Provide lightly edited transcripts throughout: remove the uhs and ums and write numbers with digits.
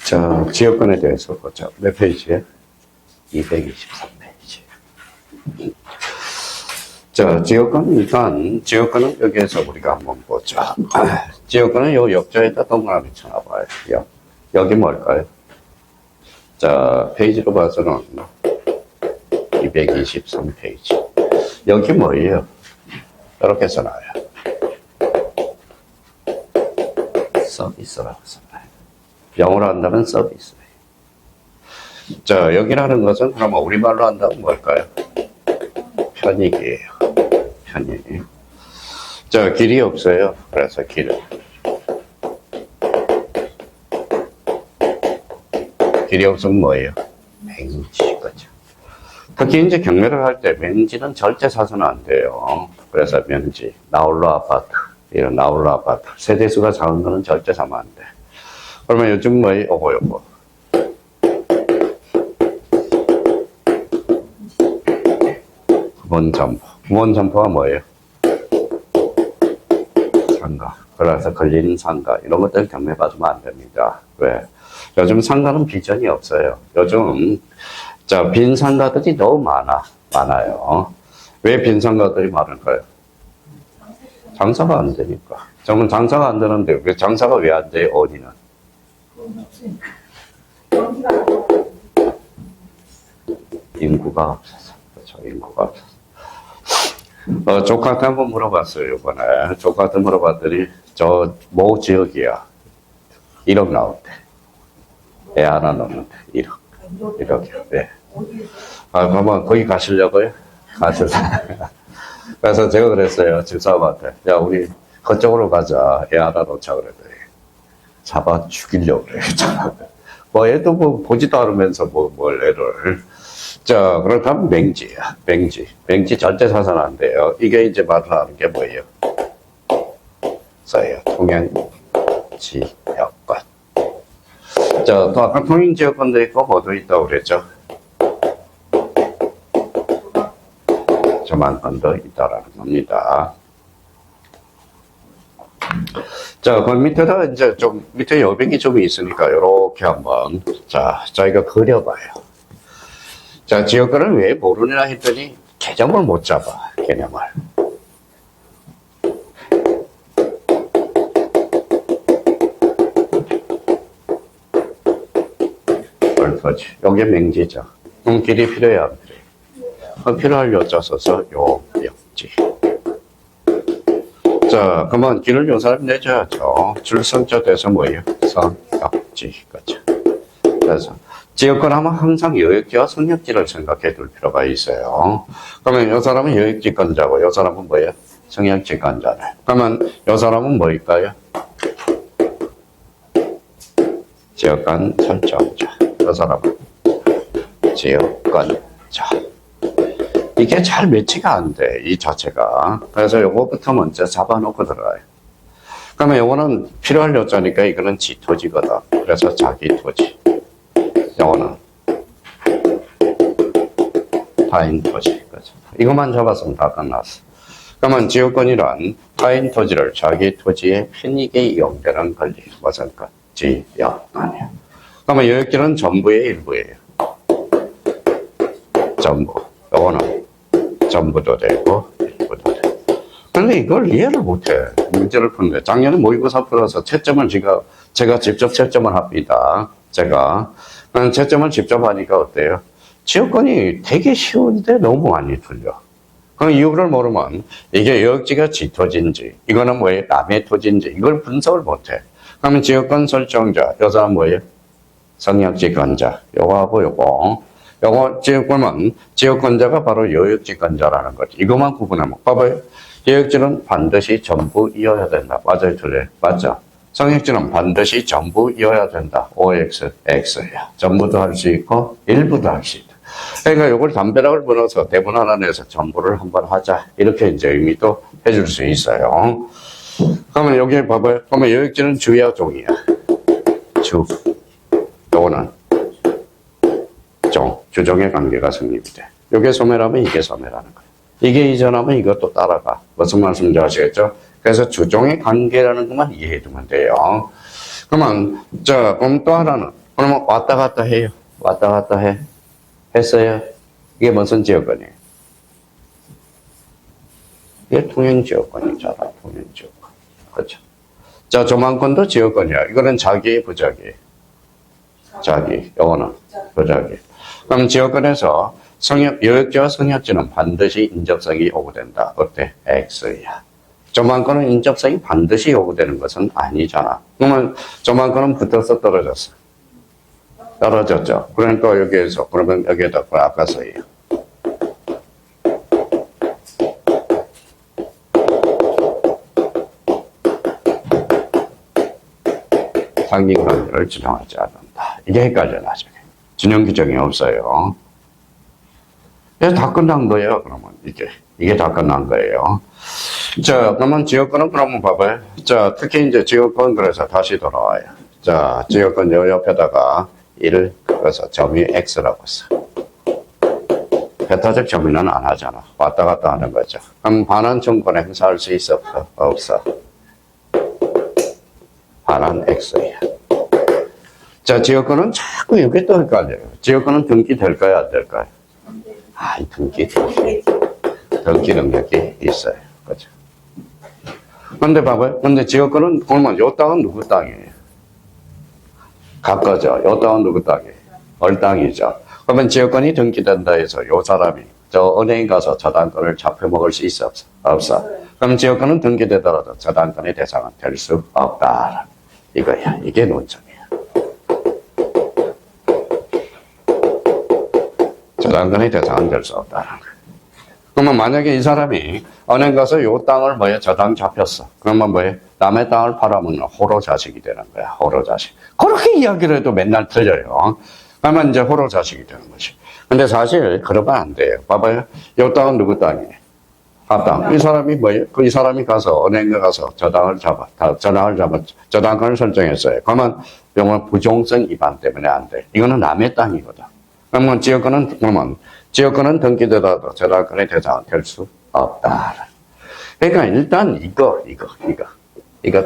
자, 지역권에 대해서 보자. 몇 페이지에? 223페이지. 자, 지역권은 여기에서 우리가 한번 보자. 지역권은 요 역자에다 동그라미 쳐놔봐요. 여기 뭘까요? 자, 페이지로 봐서는 223페이지. 여기 뭐예요? 이렇게 써놔요. 서비스라고 써놔요. 영어로 한다면 서비스. 자, 여기라는 것은 그러면 우리말로 한다면 뭘까요? 편익이에요. 편익. 자, 길이 없어요. 그래서 길이 없으면 뭐예요? 맹지, 거죠. 특히 이제 경매를 할 때 맹지는 절대 사서는 안 돼요. 그래서 명지, 나홀로 아파트, 이런 나홀로 아파트. 세대수가 작은 거는 절대 사면 안 돼. 그러면 요즘 뭐예요? 요거. 구본 점포가 뭐예요? 상가. 그래서 걸리는 상가. 이런 것들 경매 받으면 안 됩니다. 왜? 요즘 상가는 비전이 없어요. 요즘, 자, 빈 상가들이 너무 많아요. 왜 빈 상가들이 많을까요? 장사가 안 되니까. 저는 장사가 안 되는데, 왜 장사가 왜 안 돼요, 원인은? 인구가 없어서. 그렇죠, 인구가 없어서. 조카한테 한번 물어봤어요, 이번에. 조카한테 물어봤더니, 모 지역이야. 1억 나온대. 애 하나 넣는데, 1억이요. 네. 그러면 거기 가시려고요? 그래서 제가 그랬어요, 집사람한테. 야, 우리 그쪽으로 가자. 애 하나 넣자 그랬더니. 잡아 죽이려고 그래요. 뭐 애도 뭐 보지도 않으면서 뭘 애를. 자, 그렇다면 맹지야. 맹지 절대 사서는 안 돼요. 이게 이제 말을 하는 게 뭐예요? 써요. 통행지역권. 자, 또 아까 통행지역권도 있고 뭐도 있다고 그랬죠? 저만큼도 있다라는 겁니다. 자, 그 밑에다 이제 좀, 밑에 여백이 좀 있으니까, 요렇게 한번, 자, 저희가 그려봐요. 자, 지역권을 왜 모르느냐 했더니, 개념을 못 잡아, 개념을. 얼마지? 요게 맹지죠. 그럼 길이 필요해야 안 필요해요? 필요할 여자 써서 요, 역지. 자, 그러면 길을 요 사람이 내줘야죠. 줄성자 돼서 뭐예요? 성역지. 그렇죠. 그래서 지역권 하면 항상 여역지와 성역지를 생각해 둘 필요가 있어요. 그러면 요 사람은 여역지권자고 요 사람은 뭐예요? 성역지권자네. 그러면 요 사람은 뭐일까요? 지역권 설정자. 요 사람은 지역권자. 이게 잘 매치가 안 돼, 이 자체가. 그래서 요거부터 먼저 잡아놓고 들어가요. 그러면 요거는 필요할 여자니까 이거는 지 토지거든. 그래서 자기 토지. 요거는 타인 토지. 그렇죠. 이것만 잡았으면 다 끝났어. 그러면 지역권이란 타인 토지를 자기 토지의 편익에 이용되는 권리. 무슨 것? 지역권이야. 그러면 여역지는 전부의 일부예요. 전부. 요거는 전부도 되고 일부도 되고. 근데 이걸 이해를 못해. 문제를 푸는데 작년에 모의고사 풀어서 채점을 제가 직접 채점을 합니다. 제가 채점을 직접 하니까 어때요? 지역권이 되게 쉬운데 너무 많이 틀려. 그 이유를 모르면 이게 여역지가 지 토지인지 이거는 뭐예요? 남의 토지인지 이걸 분석을 못해. 그러면 지역권 설정자 요 사람 뭐예요? 성역지권자 요거하고 요거 지역권은 지역권자가 바로 여역지권자라는 거지. 이것만 구분하면 봐봐요. 여역지는 반드시 전부 이어야 된다. 맞아요, 틀려요? 맞죠? 성역지는 반드시 전부 이어야 된다. OX, X야. 전부도 할 수 있고 일부도 할 수 있다. 그러니까 이걸 담벼락을 불어서 대본 하나 내서 전부를 한번 하자. 이렇게 이제 의미도 해줄 수 있어요. 그러면 여기 봐봐요. 그러면 여역지는 주야 종이야. 주. 요거는 주종의 관계가 성립이 돼. 이게 소멸하면 이게 소멸하는 거예요. 이게 이전하면 이것도 따라가. 무슨 말씀인지 아시겠죠? 그래서 주종의 관계라는 것만 이해해 두면 돼요. 그러면, 그럼 또 하나는, 그러면 왔다 갔다 해요. 왔다 갔다 해. 했어요. 이게 무슨 지역권이에요? 이게 통행지역권이잖아. 통행지역권. 그렇죠. 자, 조망권도 지역권이야. 이거는 자기, 부자기. 자기. 요거는 부자기. 그럼 지역권에서 요역지와 성역지는 반드시 인접성이 요구된다. 어때? X야. 조망권은 인접성이 반드시 요구되는 것은 아니잖아. 그러면 조망권은 붙어서 떨어졌어. 떨어졌죠. 그러니까 여기에서, 그러면 여기에다 아까 써요. 상징관계를 지정하지 않는다. 이게 헷갈려, 나중에. 진영 규정이 없어요. 이게 다 끝난 거예요, 그러면. 이게 다 끝난 거예요. 자, 그러면 지역권은 그러면 봐봐요. 자, 특히 이제 지역권, 그래서 다시 돌아와요. 자, 지역권 요 옆에다가 1, 그래서 점이 X라고 써. 배타적 점유는 안 하잖아. 왔다 갔다 하는 거죠. 그럼 반환 청구권 행사할 수 있어? 없어? 없어. 반환 X야. 자, 지역권은 자꾸 이게 또 헷갈려요. 지역권은 등기 될까요? 안 될까요? 등기 능력이 있어요. 그죠? 근데 봐봐요. 근데 지역권은, 그러면 요 땅은 누구 땅이에요? 각거죠. 요 땅은 누구 땅이에요? 얼땅이죠. 그러면 지역권이 등기된다 해서 요 사람이 저 은행 가서 저 땅권을 잡혀먹을 수 있어? 없어? 없어. 그럼 지역권은 등기되더라도 저 땅권의 대상은 될 수 없다. 이거야. 이게 논점이야. 저 땅권의 대상은 될 수 없다는 거야. 그러면 만약에 이 사람이 은행 가서 요 땅을 저 땅 잡혔어. 그러면 남의 땅을 팔아먹는 호로 자식이 되는 거야. 호로 자식. 그렇게 이야기를 해도 맨날 틀려요. 그러면 이제 호로 자식이 되는 거지. 근데 사실 그러면 안 돼요. 봐봐요. 요 땅은 누구 땅이에요? 땅. 이 사람이 이 사람이 가서 은행에 가서 저 땅을 저 땅을 설정했어요. 그러면 이건 부종성 위반 때문에 안 돼. 이거는 남의 땅이거든. 그러면 지역권은 등기되더라도 저 땅권의 대상은 될 수 없다. 그러니까 일단 이거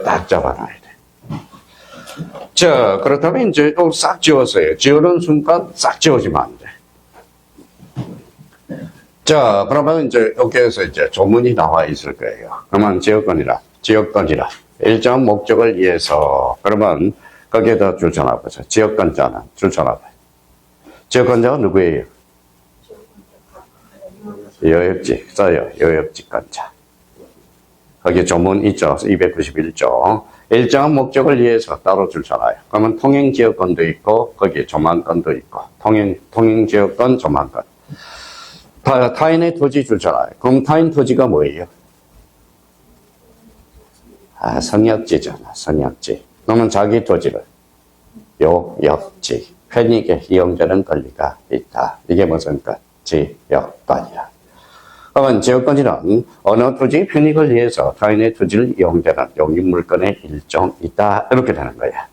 딱 잡아놔야 돼. 자, 그렇다면 이제 또 싹 지웠어요. 지우는 순간 싹 지워지면 안 돼. 자, 그러면 이제 여기에서 이제 조문이 나와 있을 거예요. 그러면 지역권이라 일정 목적을 위해서 그러면 거기에다 줄 쳐놔보세요. 지역권자는 줄 쳐놔봐요. 지역권자가 누구예요? 요역지 써요. 요역지권자. 거기 조문 있죠. 291조. 일정한 목적을 위해서 따로 줄 쳐놔요. 그러면 통행지역권도 있고 거기에 조망권도 있고 통행지역권, 조망권. 타인의 토지 줄 쳐놔요. 그럼 타인 토지가 뭐예요? 성역지잖아. 성역지. 그러면 자기 토지를 요역지. 편익에 이용되는 권리가 있다. 이게 무슨 것? 지역권이야. 그러면 지역권이란 어느 토지의 편익을 위해서 타인의 토지를 이용되는 용익물권의 일종이다. 이렇게 되는 거야.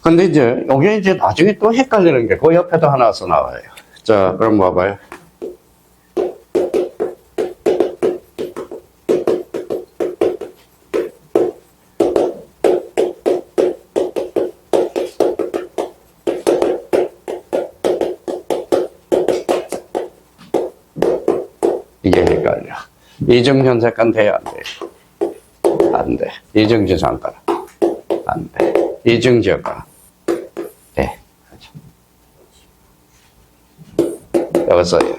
근데 이제 이게 이제 나중에 또 헷갈리는 게 그 옆에도 하나 써 나와요. 자, 그럼 봐봐요. 이게 헷갈려. 이중전세권 돼야 안 돼? 안 돼. 이중지상권 안 돼. 이중지역권 돼. 여기 써요.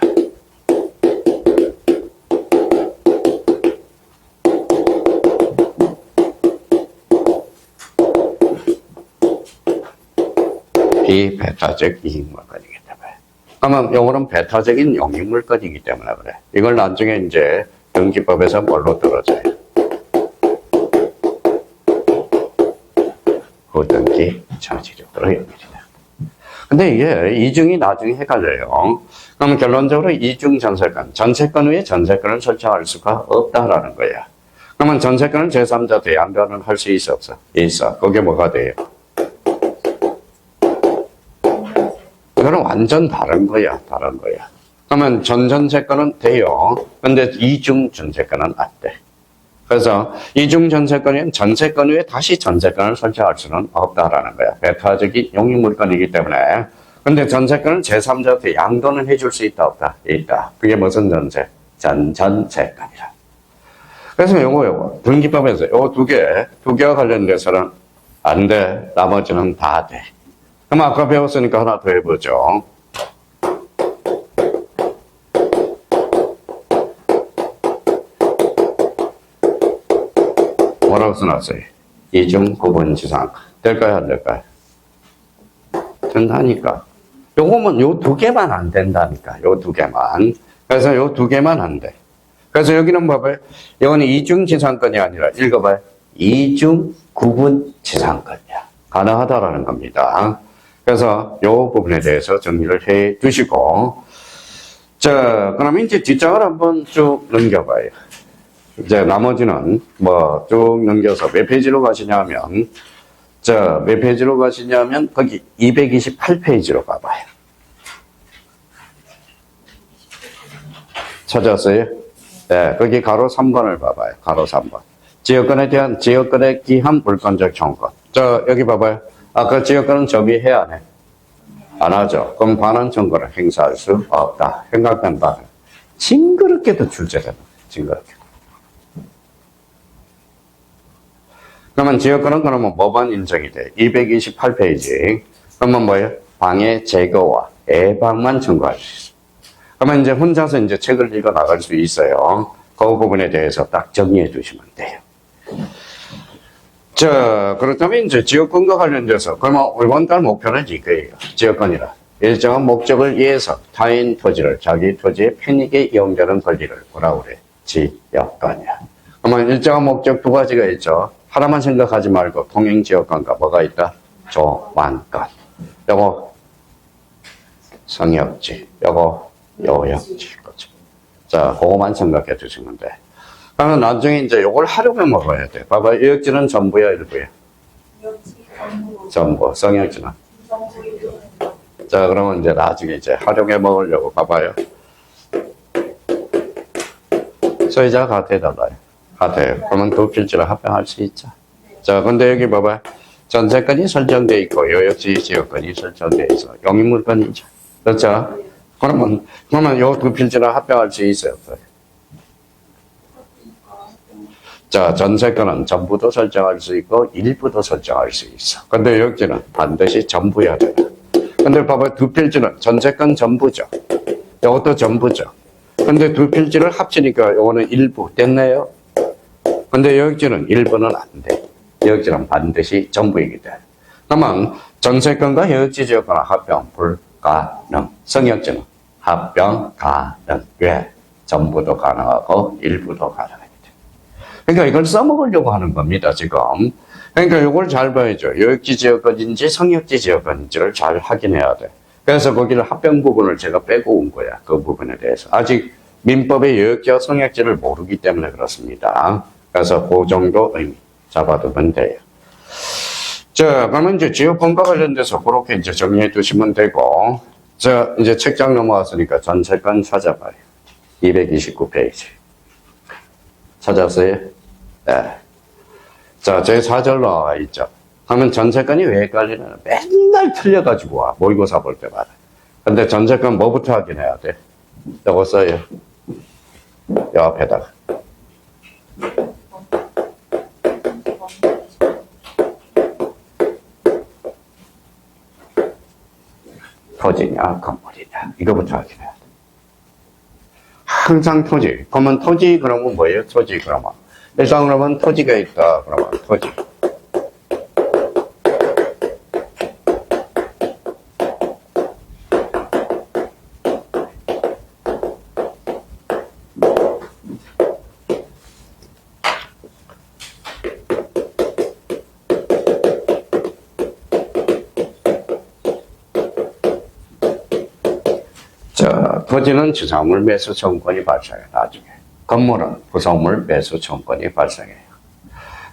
비배타적 이익물권이기 때문에. 그러면 요거는 배타적인 용익물권이기 때문에 그래. 이걸 나중에 이제 등기법에서 뭘로 떨어져요? 후등기 저지력으로 연결이 돼요. 근데 이게 이중이 나중에 헷갈려요. 그럼 결론적으로 이중 전세권 위에 전세권을 설정할 수가 없다라는 거야. 그러면 전세권을 제3자 대항변을 할 수 있어 없어? 있어. 그게 뭐가 돼요? 이거는 완전 다른 거야. 그러면 전전세권은 돼요. 근데 이중 전세권은 안 돼. 그래서 이중 전세권은 전세권 위에 다시 전세권을 설정할 수는 없다라는 거야. 배타적인 용익물권이기 때문에. 근데 전세권은 제3자한테 양도는 해줄 수 있다, 없다? 있다. 그게 무슨 전세? 전세권이라. 그래서 요거, 등기법에서 요 두 개와 관련돼서는 안 돼. 나머지는 다 돼. 그럼 아까 배웠으니까 하나 더 해보죠. 뭐라고 써놨어요? 이중 구분지상. 될까요, 안 될까요? 된다니까. 요거면 요 두 개만 안 된다니까. 요 두 개만. 그래서 요 두 개만 안 돼. 그래서 여기는 봐봐요. 이거는 이중지상권이 아니라 읽어봐요. 이중구분지상권이야. 가능하다라는 겁니다. 그래서 요 부분에 대해서 정리를 해 두시고. 자, 그러면 이제 뒷장을 한번 쭉 넘겨봐요. 이제 나머지는 뭐 쭉 넘겨서 몇 페이지로 가시냐면, 자, 몇 페이지로 가시냐면 거기 228페이지로 가봐요. 찾았어요? 네, 거기 가로 3번을 봐봐요. 가로 3번. 지역권에 대한 지역권에 기한 물권적 청구. 자, 여기 봐봐요. 아까 지역권은 정의해야 안 해? 안 하죠. 그럼 반환 청구를 행사할 수 없다. 생각된 바는 징그럽게도 출제되는 거예요. 징그럽게. 그러면 지역권은 그러면 뭐만 인정이 돼? 228페이지. 그러면 뭐예요? 방해 제거와 예방만 청구할 수 있어. 그러면 이제 혼자서 이제 책을 읽어 나갈 수 있어요. 그 부분에 대해서 딱 정리해 두시면 돼요. 자, 그렇다면 이제 지역권과 관련돼서, 그러면 이번 달 목표는 이거예요. 지역권이라. 일정한 목적을 위해서 타인 토지를 자기 토지의 편익에 이용되는 권리를 뭐라고 그래? 지역권이야. 그러면 일정한 목적 두 가지가 있죠. 하나만 생각하지 말고 통행지역권과 뭐가 있다? 조만권. 요거 성역지, 요거 요역지. 거죠. 자, 그거만 생각해 주시면 돼. 그러면 나중에 이제 요걸 활용해 먹어야 돼. 봐봐, 요역지는 전부야, 일부야? 전부. 성역지는? 자, 그러면 이제 나중에 이제 활용해 먹으려고 봐봐요. 소유자 같아달라요. 같아요. 그러면 두 필지를 합병할 수 있죠. 자, 근데 여기 봐봐요. 전세권이 설정되어 있고, 요역지 지역권이 설정되어 있어. 용익물권이죠. 그렇죠? 그러면 요 두 필지를 합병할 수 있어요, 없어요? 자, 전세권은 전부도 설정할 수 있고, 일부도 설정할 수 있어. 근데 요역지는 반드시 전부여야 돼요. 근데 봐봐요. 두 필지는 전세권 전부죠. 요것도 전부죠. 근데 두 필지를 합치니까 요거는 일부 됐네요. 근데 요역지는 일부는 안 돼. 요역지는 반드시 전부이기 때문에. 그러면 전세권과 요역지 지역권은 합병 불가능. 성역지는 합병 가능. 왜? 전부도 가능하고 일부도 가능하기 때문에. 그러니까 이걸 써먹으려고 하는 겁니다, 지금. 그러니까 이걸 잘 봐야죠. 요역지 지역권인지 성역지 지역권인지를 잘 확인해야 돼. 그래서 거기를 합병 부분을 제가 빼고 온 거야. 그 부분에 대해서. 아직 민법의 요역지와 성역지를 모르기 때문에 그렇습니다. 그래서 그 정도 의미 잡아두면 돼요. 자, 그러면 이제 지역권과 관련돼서 그렇게 이제 정리해 두시면 되고, 자, 이제 책장 넘어왔으니까 전세권 찾아봐요. 229페이지. 찾았어요? 네. 자, 제 4절 나와 있죠. 하면 전세권이 왜 헷갈리냐면 맨날 틀려가지고 와. 모의고사 볼 때마다. 근데 전세권 뭐부터 확인해야 돼? 요거 써요. 요 앞에다가. 토지냐, 건물이냐. 이거부터 확인해야 돼. 항상 토지. 그러면 토지, 그러면 뭐예요? 토지, 그러면. 일단 그러면 토지가 있다. 그러면 토지. 자, 토지는 지상물 매수 청구권이 발생해요. 나중에. 건물은 부속물 매수 청구권이 발생해요.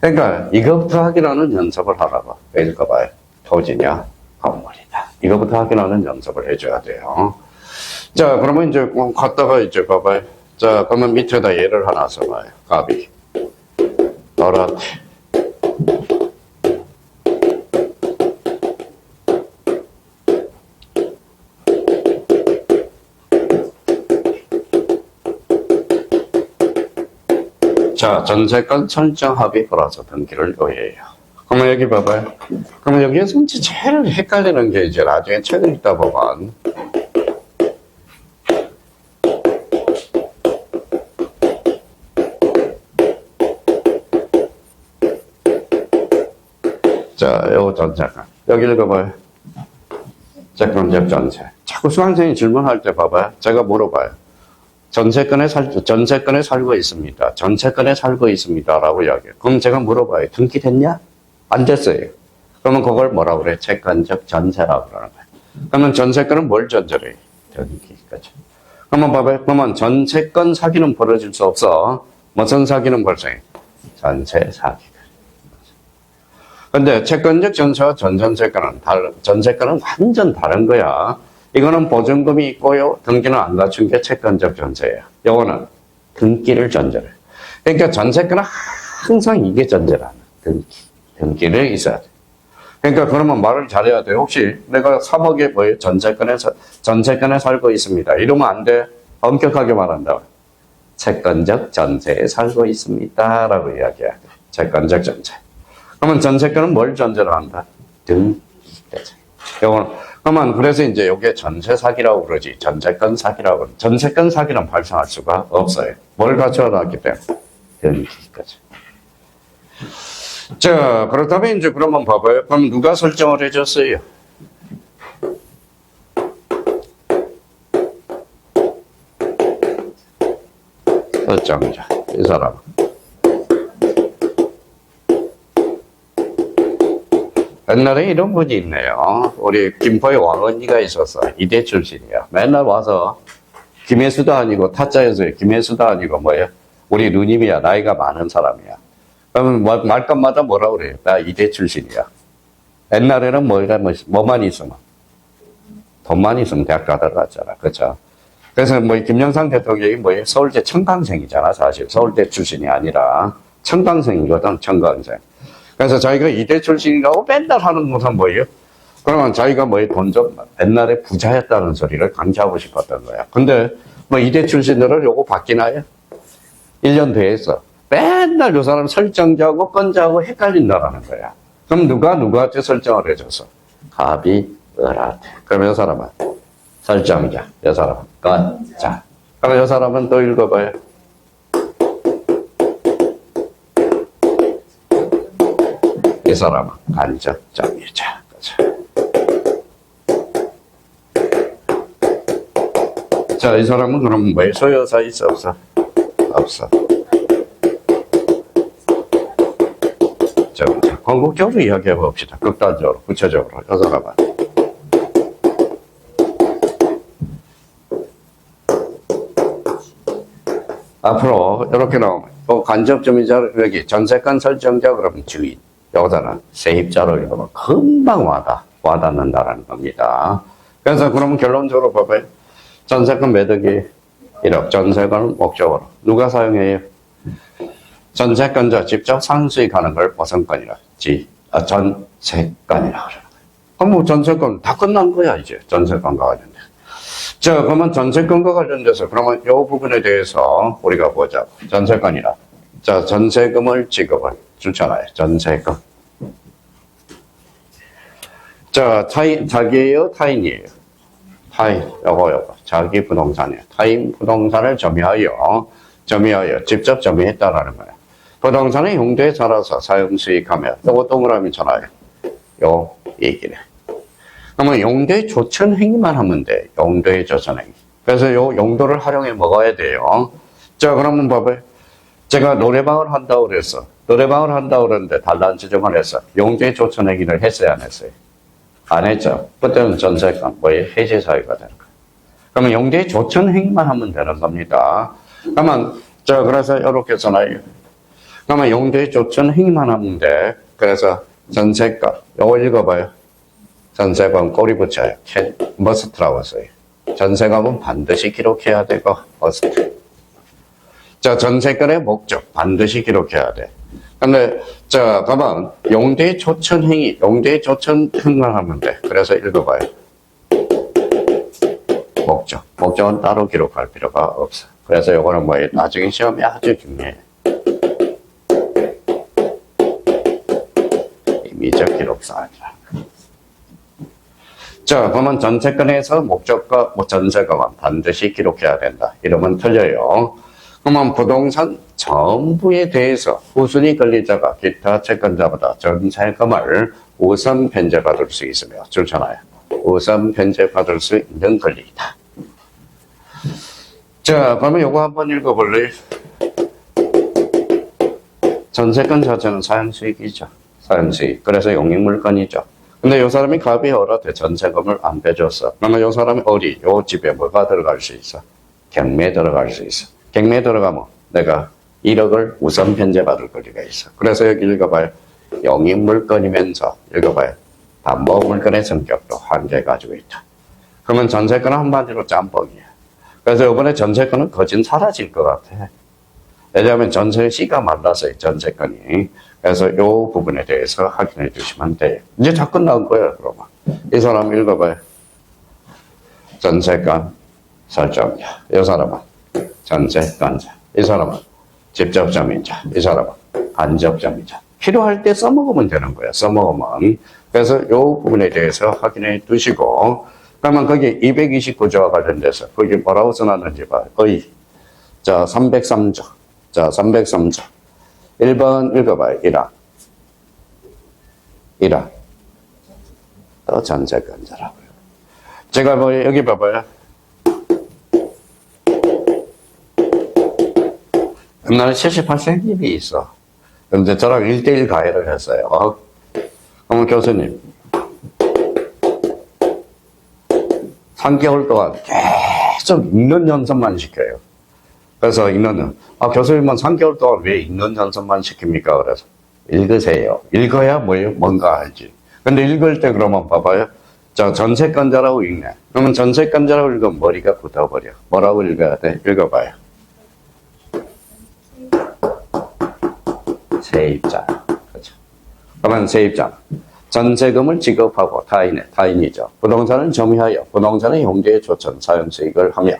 그러니까 이것부터 확인하는 연습을 하라고. 읽어봐요. 토지냐, 건물이냐. 이것부터 확인하는 연습을 해줘야 돼요. 자, 그러면 이제 갔다가 이제 봐봐요. 자, 그러면 밑에다 예를 하나 써봐요. 값이. 어라테. 자, 전세권 설정 합의 플러스 등기를 요해해요. 그러면 여기 봐봐요. 그러면 여기에서 이제 제일 헷갈리는 게 이제 나중에 책을 읽다 보면 자, 요 전세권. 여기 읽어봐요. 채권적 전세. 자꾸 수강생이 질문할 때 봐봐요. 제가 물어봐요. 전세권에 살고 있습니다. 전세권에 살고 있습니다. 라고 이야기해요. 그럼 제가 물어봐요. 등기됐냐? 안 됐어요. 그러면 그걸 뭐라고 그래? 채권적 전세라고 그러는 거예요. 그러면 전세권은 뭘 전제로 해요? 등기까지. 그러면 봐봐요. 그러면 전세권 사기는 벌어질 수 없어. 무슨 사기는 벌써 해? 전세 사기. 근데 채권적 전세와 전전세권은 전세권은 완전 다른 거야. 이거는 보증금이 있고요. 등기는 안 갖춘 게 채권적 전세예요. 요거는 등기를 전제로 해요. 그러니까 전세권은 항상 이게 전제라는 등기를 있어야 돼. 그러니까 그러면 말을 잘해야 돼. 혹시 내가 3억에 뭐예요? 전세권에 살고 있습니다. 이러면 안 돼. 엄격하게 말한다. 채권적 전세에 살고 있습니다. 라고 이야기해야 돼. 채권적 전세. 그러면 전세권은 뭘 전제로 한다? 등기까지. 요거는 그러면 그래서 이제 이게 전세 사기라고 그러지. 전세권 사기라고 그러지. 전세권 사기는 발생할 수가 없어요. 뭘 갖춰놨기 때문에 등기까지. 자, 그렇다면 이제 그러면 봐봐요. 그럼 누가 설정을 해줬어요? 설정자. 이 사람. 옛날에 이런 분이 있네요. 우리 김포에 왕언니가 있었어. 이대 출신이야. 맨날 와서 김혜수도 아니고 타짜였어요. 김혜수도 아니고 뭐예요? 우리 누님이야. 나이가 많은 사람이야. 그러면 말끝마다 뭐라 그래요? 나 이대 출신이야. 옛날에는 뭐만 있으면 돈만 있으면 대학 다 들어갔잖아. 그렇죠? 그래서 뭐 김영삼 대통령이 뭐예요? 서울대 청강생이잖아. 사실 서울대 출신이 아니라 청강생이거든. 청강생. 그래서 자기가 이대 출신이라고 맨날 하는 것은 뭐예요? 그러면 자기가 돈 좀 옛날에 부자였다는 소리를 강조하고 싶었던 거야. 근데 이대 출신들은 요거 바뀌나요? 1년 돼 있어. 맨날 요 사람 설정자하고 건자하고 헷갈린다라는 거야. 그럼 누가 누구한테 설정을 해줘서? 갑이 을한테. 그럼 요 사람은 설정자, 요 사람은 건자. 그럼 요 사람은 또 읽어봐요. 이 사람은 간접정의자. 자, 이 사람은 그럼 뭐예요? 소유사 있어, 없어? 없어. 자, 궁극적으로 이야기해 봅시다. 극단적으로, 구체적으로. 이 사람은. 앞으로 이렇게 나오면 간접정의자, 여기 전세권 설정자 그러면 주인. 여기다는 세입자로 읽으면 금방 와닿는다라는 겁니다. 그래서 그러면 결론적으로 봐봐요. 전세권 매덕이 1억, 전세권은 목적으로. 누가 사용해요? 전세권자 직접 상수익하는 걸 보상권이라, 전세권이라고 그러는 거예요. 그럼 뭐 전세권 다 끝난 거야, 이제. 전세권과 관련돼서. 자, 그러면 전세권과 관련돼서 그러면 이 부분에 대해서 우리가 보자고. 전세권이라. 자, 전세금을 지급을 주잖아요. 전세금. 자, 자기예요? 타인이에요? 타인. 요거. 자기 부동산이에요. 타인 부동산을 점유하여 직접 점유했다라는 거예요. 부동산의 용도에 따라서 사용 수익하며 요거 동그라미잖아요. 요 얘기네. 그러면 용도의 조천 행위만 하면 돼. 용도의 조천 행위. 그래서 요 용도를 활용해 먹어야 돼요. 자, 그러면 봐봐요. 제가 노래방을 한다고 그랬어. 노래방을 한다고 그랬는데 단란 지정을 했어. 용도의 조천 행위를 했어요, 안 했어요? 안 했죠. 그때는 전세권, 해제 사유가 되는 거예요. 그러면 용도의 조천 행위만 하면 되는 겁니다. 그러면, 그래서 이렇게 써놔요. 그러면 용도의 조천 행위만 하면 돼. 그래서 전세권, 요거 읽어봐요. 전세권 꼬리 붙여요. 머스트라고 써요. 전세금은 반드시 기록해야 되고, 머스트. 자, 전세권의 목적 반드시 기록해야 돼. 근데, 자, 가만, 용대 조천 행위, 용대 조천 행만 하면 돼. 그래서 읽어봐요. 목적은 따로 기록할 필요가 없어. 그래서 요거는 뭐예요? 나중에 시험이 아주 중요해. 임의적 기록사항이라. 자, 그러면 전세권에서 목적과 전세금은 반드시 기록해야 된다. 이러면 틀려요. 그러면 부동산 전부에 대해서 후순위 권리자가 기타 채권자보다 전세금을 우선 변제받을 수 있으며 좋잖아요. 우선 변제받을 수 있는 권리이다. 자, 그러면 요거 한번 읽어볼래요? 전세권 자체는 사용수익이죠. 사용수익. 그래서 용익물건이죠. 근데 요 사람이 갑이 얼어대 전세금을 안 빼줬어. 그러면 요 사람이 요 집에 뭐가 들어갈 수 있어? 경매 들어갈 수 있어. 경매 들어가면 내가 1억을 우선 변제받을 권리가 있어. 그래서 여기 읽어봐요. 용익물건이면서 읽어봐요. 담보물건의 성격도 한계 가지고 있다. 그러면 전세권은 한마디로 짬뽕이야. 그래서 이번에 전세권은 거진 사라질 것 같아. 왜냐하면 전세시가 말랐어요, 전세권이. 그래서 이 부분에 대해서 확인해 주시면 돼요. 이제 다 끝난 거예요, 그러면. 이 사람 읽어봐요. 전세권 설정자. 이 사람은 전세권자. 이 사람은 직접점인자. 이 사람은 간접점이자. 필요할 때 써먹으면 되는 거예요, 써먹으면. 그래서 이 부분에 대해서 확인해 두시고, 그러면 거기 229조와 관련돼서 거기 뭐라고 써놨는지 봐요. 자, 303조. 자, 303조. 1번 읽어봐요. 1항. 또 전세권자라고요. 제가 뭐, 여기 봐봐요. 옛날에 78세님이 있어. 근데 저랑 1대1 가해를 했어요. 그러면 교수님, 3개월 동안 계속 읽는 연습만 시켜요. 그래서 교수님은 3개월 동안 왜 읽는 연습만 시킵니까? 그래서 읽으세요. 읽어야 뭐예요? 뭔가 알지. 근데 읽을 때 그러면 봐봐요. 자, 전세권자라고 읽네. 그러면 전세권자라고 읽으면 머리가 굳어버려. 뭐라고 읽어야 돼? 읽어봐요. 세입자. 그렇죠. 그러면 세입자. 전세금을 지급하고 타인이죠. 부동산을 점유하여 부동산의 용도에 조천 사용수익을 하며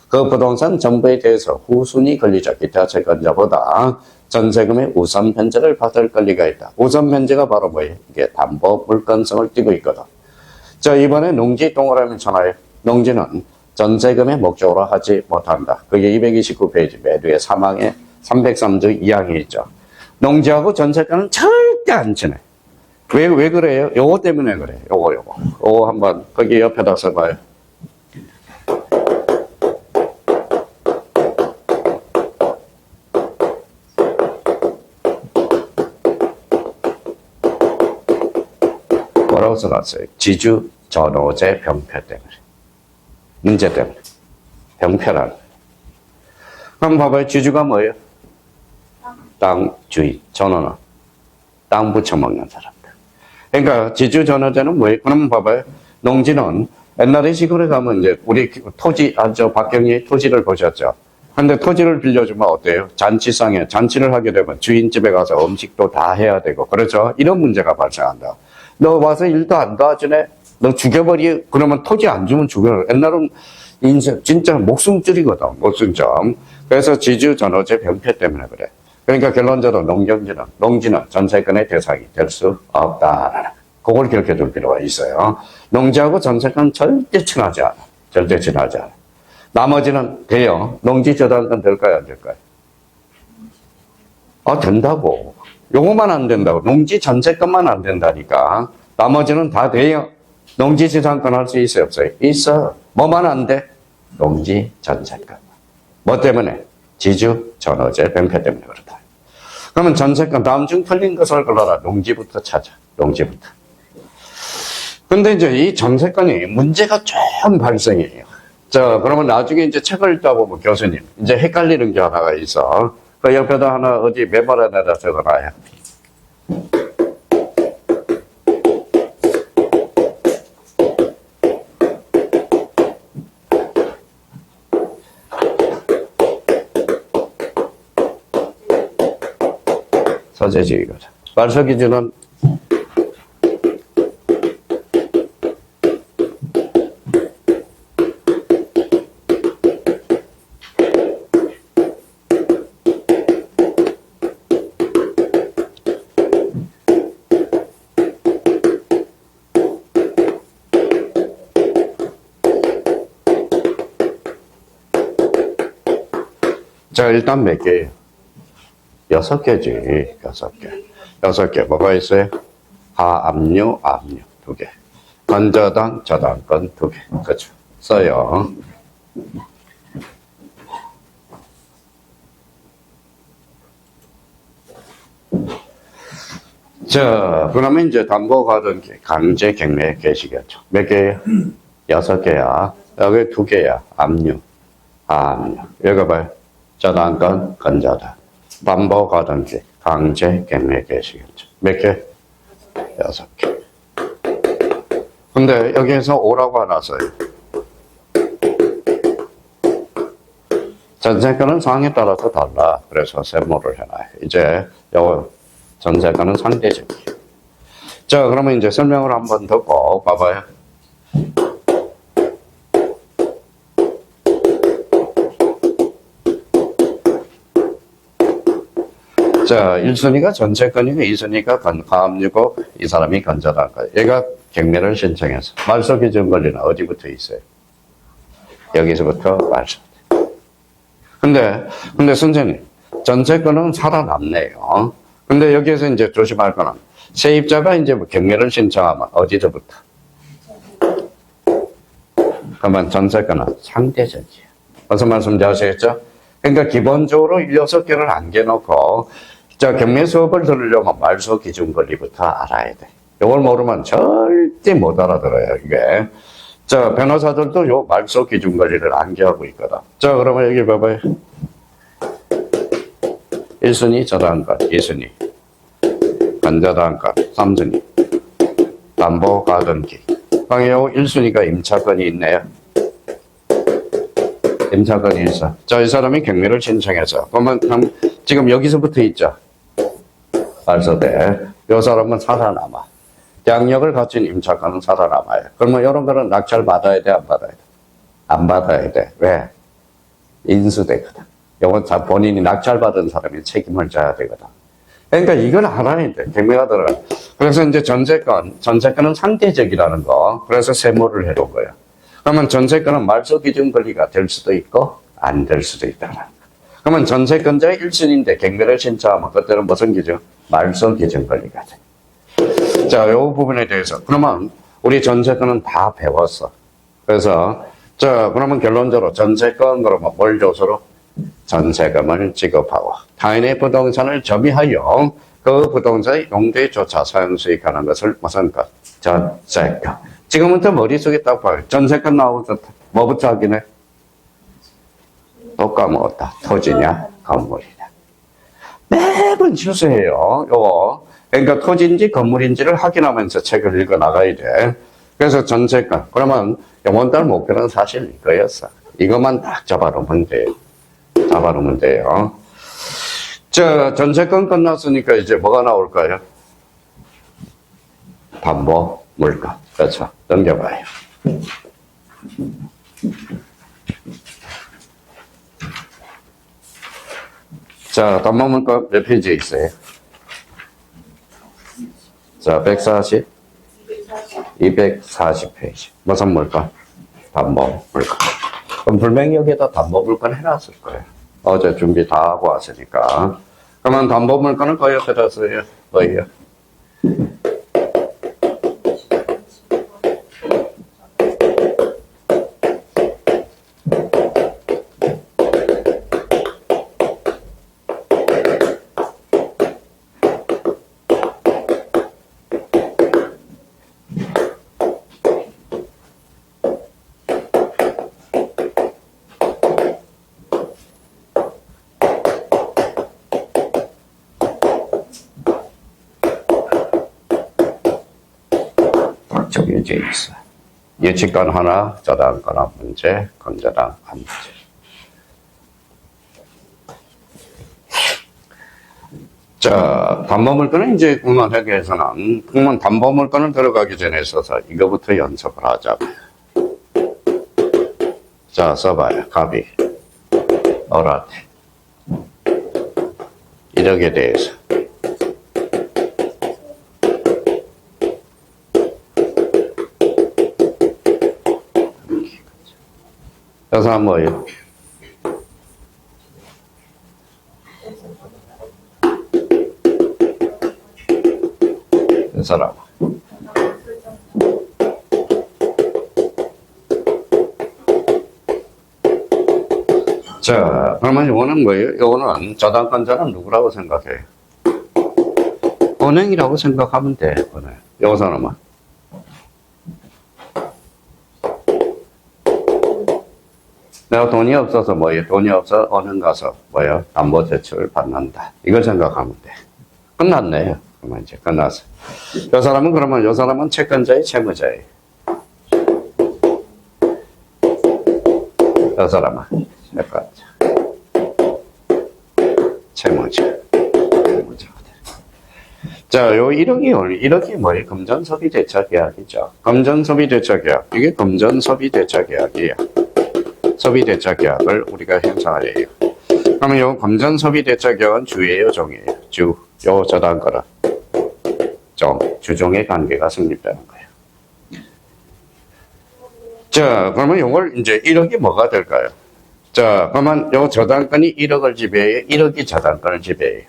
그 부동산 전부에 대해서 후순위 권리자 기타 채권자보다 전세금의 우선 변제를 받을 권리가 있다. 우선 변제가 바로 뭐예요? 이게 담보 물건성을 띠고 있거든. 자, 이번에 농지 동그라미 쳐놔요. 농지는 전세금의 목적으로 하지 못한다. 그게 229페이지 매도의 사망의 303조 2항에 있죠. 농지하고 전세권은 절대 안 치네. 왜 그래요? 요거 때문에 그래. 요거 한번 거기 옆에다 써봐요. 뭐라고 써놨어요? 지주 전호제 병폐 때문에. 문제 때문에. 병폐라는. 그럼 봐봐요. 지주가 뭐예요? 땅 주인. 전호는 땅 붙여먹는 사람들. 그러니까 지주 전호제는 뭐예요? 그러면 봐봐요. 농지는 옛날에 시골에 가면 이제 우리 토지, 박경리 토지를 보셨죠? 근데 토지를 빌려주면 어때요? 잔치상에 잔치를 하게 되면 주인집에 가서 음식도 다 해야 되고 그렇죠? 이런 문제가 발생한다. 너 와서 일도 안 도와주네? 너 죽여버리, 그러면 토지 안 주면 죽여. 옛날은 인생, 진짜 목숨줄이거든, 목숨점. 그래서 지주 전호제 병폐 때문에 그래. 그러니까 결론적으로 농지는 전세권의 대상이 될 수 없다. 그걸 기억해 둘 필요가 있어요. 농지하고 전세권 절대 친하지 않아. 절대 친하지 않아. 나머지는 돼요. 농지 저당권 될까요? 안 될까요? 된다고. 요거만 안 된다고. 농지 전세권만 안 된다니까. 나머지는 다 돼요. 농지 지상권 할 수 있어요? 없어요? 있어. 뭐만 안 돼? 농지 전세권. 뭐 때문에? 지주 전호제 병폐 때문에 그렇다. 그러면 전세권 다음 중 틀린 것을 골라라. 농지부터 찾아. 농지부터. 근데 이제 이 전세권이 문제가 좀 발생해요. 자, 그러면 나중에 이제 책을 읽다 보면 교수님, 이제 헷갈리는 게 하나가 있어. 그 옆에다 하나 어디 메모 하나다 적어놔요. 서재지휘거든. 말소 기준은 자, 일단 몇 개예요? 6개지. 6개. 6개. 뭐가 있어요? 하압류, 압류 2개. 건저당, 저당권 2개. 그렇죠. 써요. 자, 그러면 이제 담보가든 강제 갱매 개시겠죠. 몇 개예요? 6개야. 여기 2개야. 압류, 하압류. 여기 봐요. 저당권, 건저당. 담보가든지 강제 갱매 개시겠죠. 몇 개? 6개. 근데 여기에서 오라고 하나 써요. 전세권은 상황에 따라서 달라. 그래서 세모를 해놔요. 이제 요 전세권은 상대적이에요. 자, 그러면 이제 설명을 한번 듣고 봐봐요. 자, 1순위가 전세권이고 2순위가 가압류고 이 사람이 건저당권. 얘가 경매를 신청해서 말소 기준 권리는 어디부터 있어요? 여기서부터 말소. 근데 선생님, 전세권은 살아남네요. 근데 여기에서 이제 조심할 거는 세입자가 이제 경매를 신청하면 어디서부터? 그러면 전세권은 상대적이에요. 무슨 말씀인지 아시겠죠? 그러니까 기본적으로 6개를 안겨놓고 자, 경매 수업을 들으려면 말소 기준 권리부터 알아야 돼. 이걸 모르면 절대 못 알아들어요, 이게. 자, 변호사들도 요 말소 기준 권리를 안겨하고 있거든. 자, 그러면 여기 봐봐요. 1순위 저당권, 2순위 건저당권, 3순위 담보가등기. 요 1순위가 임차권이 있네요. 임차권이 있어. 자, 이 사람이 경매를 신청해서 그러면 지금 여기서부터 있죠. 말소돼. 이 사람은 살아남아. 양력을 갖춘 임차권은 살아남아요. 그러면 이런 거는 낙찰 받아야 돼, 안 받아야 돼? 안 받아야 돼. 왜? 인수되거든. 이건 다 본인이 낙찰 받은 사람이 책임을 져야 되거든. 그러니까 이걸 알아야 돼. 경매가 들어가. 그래서 이제 전세권은 상대적이라는 거. 그래서 세모를 해놓은 거예요. 그러면 전세권은 말소 기준 권리가 될 수도 있고 안 될 수도 있다는 거. 그러면 전세권자의 1순위인데 경매를 신청하면 그때는 무슨 기준? 말소 기준 권리가 돼. 자, 이 부분에 대해서 그러면 우리 전세권은 다 배웠어. 그래서 자, 그러면 결론적으로 전세권 그러면 뭘 조서로? 전세금을 지급하고 타인의 부동산을 점유하여 그 부동산의 용도조차 사용수익하는 것을 무슨 것? 전세권. 지금부터 머릿속에 딱 봐요. 전세권 나오면 뭐부터 확인해? 또 까먹었다. 토지냐, 건물이냐. 매번 실수해요. 요거. 그러니까 토지인지 건물인지를 확인하면서 책을 읽어 나가야 돼. 그래서 전세권. 그러면 이번 달 목표는 사실 이거였어. 이것만 딱 잡아놓으면 돼요. 잡아놓으면 돼요. 자, 전세권 끝났으니까 이제 뭐가 나올까요? 담보, 물가. 그렇죠. 넘겨봐요. 자, 담보 물가 몇 페이지에 있어요? 자, 140? 240페이지. 무슨 물가? 담보 물가. 그럼 분명히 여기에다 담보 물가는 해놨을 거예요. 어제 준비 다 하고 왔으니까. 그러면 담보 물가는 거의 옆에다 써요. 거의요. 정해져 있어. 예측권 하나, 저당권 한 문제, 건저당 한 문제. 자, 담보물건은 이제 국문회계에서는 담보물건을 들어가기 전에 있어서 이거부터 연습을 하자고요. 자, 써봐요. 갑이, 어라테. 이력에 대해서. 그래서 뭐예요? 이 사람. 자, 그러면 이거는 뭐예요? 이거는 저당권자는 누구라고 생각해요? 은행이라고 생각하면 돼, 은행. 요 사람은. 내가 돈이 없어서 뭐예요? 돈이 없어 은행 가서 뭐예요? 담보 대출을 받는다. 이걸 생각하면 돼. 끝났네요. 그러면 이제 끝났어. 요 사람은 그러면 요 사람은 채권자의 채무자예요. 요 사람은 채권자. 채무자. 자, 요 1억이 뭐예요? 금전소비 대차 계약이죠. 금전소비 대차 계약. 이게 금전소비 대차 계약이에요. 소비 대차 계약을 우리가 형성하래요. 그러면 요 금전소비 대차 계약은 주예요, 종이에요? 주. 요 저당권은 종. 주종의 관계가 성립되는 거예요. 자, 그러면 요걸 이제 1억이 뭐가 될까요? 자, 그러면 요 저당권이 1억을 지배해요? 1억이 저당권을 지배해요?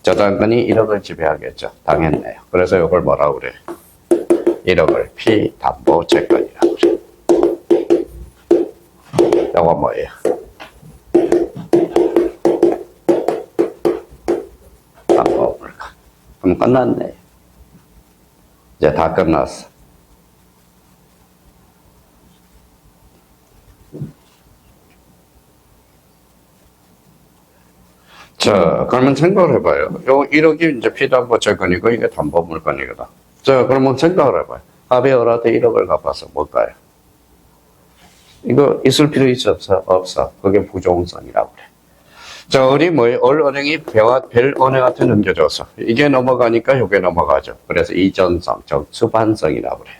저당권이 1억을 지배하겠죠. 당했네요. 그래서 이걸 뭐라고 그래? 1억을 피담보 채권이라고 그래. 이거 뭐예요? 담보 물건. 그럼 끝났네. 이제 다 끝났어. 자, 그러면 생각을 해봐요. 요 1억이 이제 피담보 채권이고 이게 담보 물건이거든. 자, 그러면 생각을 해봐요. 합의 어라한테 1억을 갚아서 뭘까요? 이거 있을 필요 있어, 없어? 없어. 그게 부종성이라고 그래. 자, 우리 뭐예요? 은행이 별은행한테 넘겨줘서 이게 넘어가니까 이게 넘어가죠. 그래서 이전성, 즉 수반성이라고 그래.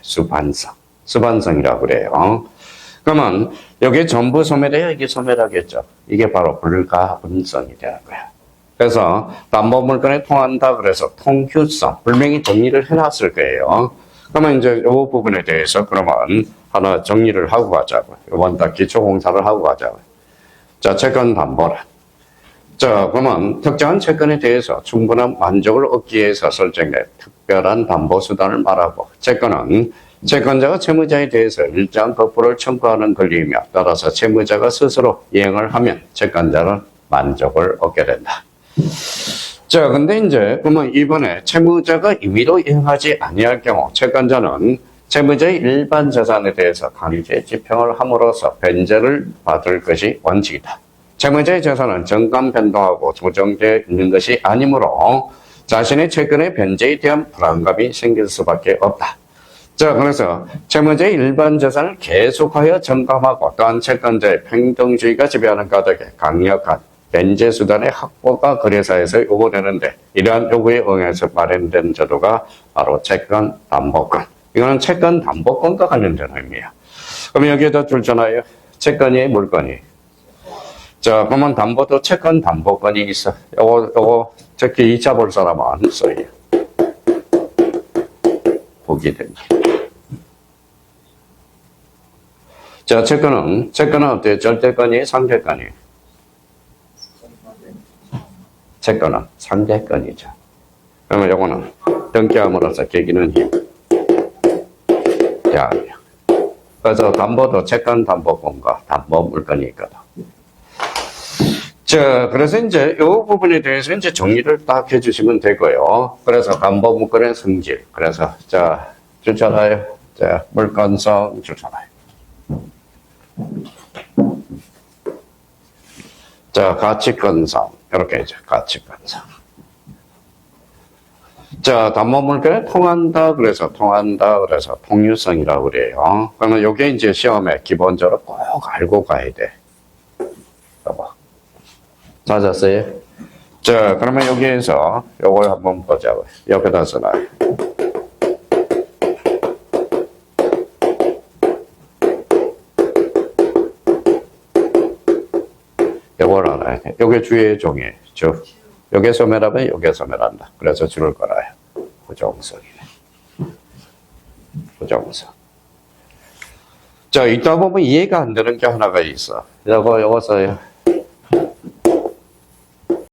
수반성이라고 그래요. 그러면 여기 전부 소멸해야 이게 소멸하겠죠. 이게 바로 불가분성이 되는 거야. 그래서 담보물건에 통한다 그래서 통휴성, 분명히 정리를 해놨을 거예요. 그러면 이제 이 부분에 대해서 그러면 하나 정리를 하고 가자고요. 이번 달 기초공사를 하고 가자고요. 자, 채권 담보란. 자, 그러면 특정한 채권에 대해서 충분한 만족을 얻기 위해서 설정된 특별한 담보 수단을 말하고, 채권은 채권자가 채무자에 대해서 일정한 거부를 청구하는 권리이며 따라서 채무자가 스스로 이행을 하면 채권자는 만족을 얻게 된다. 자, 근데 이제 그러면 이번에 채무자가 임의로 이행하지 아니할 경우 채권자는 채무자의 일반 재산에 대해서 강제 집행을 함으로써 변제를 받을 것이 원칙이다. 채무자의 재산은 정감 변동하고 조정되어 있는 것이 아니므로 자신의 채권의 변제에 대한 불안감이 생길 수밖에 없다. 자, 그래서 채무자의 일반 재산을 계속하여 점검하고 또한 채권자의 평등주의가 지배하는 가닥에 강력한 변제 수단의 확보가 거래사에서 요구되는데 이러한 요구에 응해서 마련된 제도가 바로 채권 담보권. 이거는 채권 담보권과 관련된 의미야. 그럼 여기에다 줄잖아요. 채권이 물건이. 자, 그러면 담보도 채권 담보권이 있어. 요거 특히 2차 볼 사람은 써요. 보게 됩니다. 자, 채권은 어때요? 절대권이 상대권이. 채권은 상대권이죠. 그러면 요거는 등기함으로써 계기는 힘. 대항력. 그래서 담보도 채권 담보권과 담보 물건이 있거든. 자, 그래서 이제 이 부분에 대해서 이제 정리를 딱 해주시면 되고요. 그래서 담보 물건의 성질. 그래서 자, 주잖아요. 자, 물건성 주잖아요. 자, 가치권성. 이렇게 이제 가치권성. 자, 담보 물건에 통한다 그래서 통유성이라고 그래요. 그러면 요게 이제 시험에 기본적으로 꼭 알고 가야 돼. 여보. 찾았어요? 자, 그러면 여기에서 요걸 한번 보자고요. 여기다 써놔요. 요걸 알아야 돼. 요게 주의 종이에요. 주. 여기에서 매라면 여기에서 매란다. 그래서 줄을 걸어요. 부정석이네. 부정석. 자, 이따 보면 이해가 안 되는 게 하나가 있어. 요거 써요.